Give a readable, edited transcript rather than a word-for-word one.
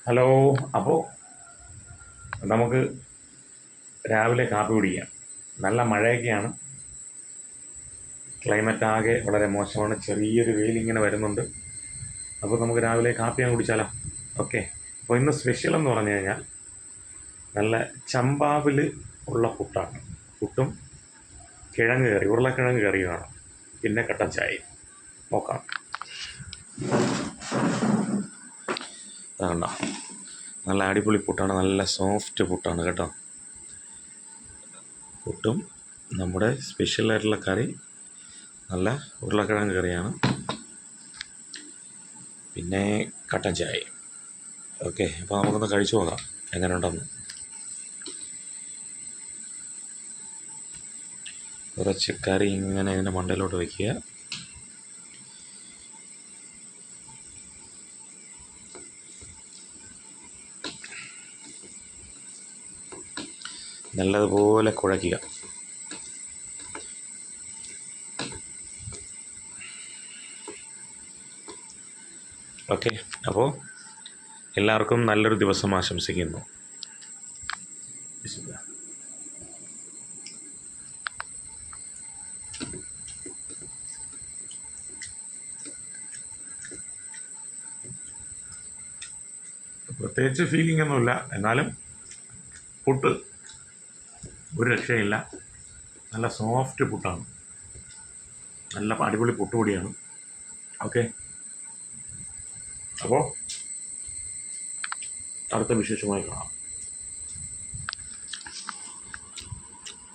Hello. അപ്പോൾ നമുക്ക് രാവിലെ കാപ്പി കുടിക്കാം. നല്ല മഴയൊക്കെയാണ്. ക്ലൈമറ്റ് ആകെ വളരെ മോശമാണ്. ചെറിയൊരു വെയിലിങ്ങനെ വരുന്നുണ്ട്. അപ്പോൾ നമുക്ക് രാവിലെ കാപ്പി അങ്ങ് കുടിച്ചാലോ? ഓക്കെ. അപ്പോൾ ഇന്ന് സ്പെഷ്യൽ എന്ന് പറഞ്ഞു കഴിഞ്ഞാൽ നല്ല ചമ്പാവിൽ ഉള്ള പുട്ടാണ്. പുട്ടും കിഴങ്ങ് കറി, ഉരുളക്കിഴങ്ങ് കറിയുമാണ്. പിന്നെ കട്ടൻ ചായ. നോക്കാം. അതുകൊണ്ടോ നല്ല അടിപൊളി പുട്ടാണ്. നല്ല സോഫ്റ്റ് പുട്ടാണ് കേട്ടോ. പുട്ടും നമ്മുടെ സ്പെഷ്യലായിട്ടുള്ള കറി നല്ല ഉരുളക്കിഴങ്ങ് കറിയാണ്. പിന്നെ കട്ടൻ ചായ. ഓക്കെ. അപ്പോൾ നമുക്കൊന്ന് കഴിച്ചു നോക്കാം എങ്ങനെ ഉണ്ടെന്ന്. കുറച്ച് കറി ഇങ്ങനെ ഇതിൻ്റെ മണ്ടയിലോട്ട് വയ്ക്കുക. നല്ലതുപോലെ കുഴയ്ക്കുക. ഓക്കെ. അപ്പോൾ എല്ലാവർക്കും നല്ലൊരു ദിവസം ആശംസിക്കുന്നു. പ്രത്യേകിച്ച് ഫീലിംഗ് ഒന്നുമില്ല, എന്നാലും പുട്ട് ഒരു രക്ഷയില്ല. നല്ല സോഫ്റ്റ് പുട്ടാണ്. നല്ല അടിപൊളി പുട്ടുപൊടിയാണ്. ഓക്കെ. അപ്പോൾ അടുത്ത വിശേഷമായി കാണാം.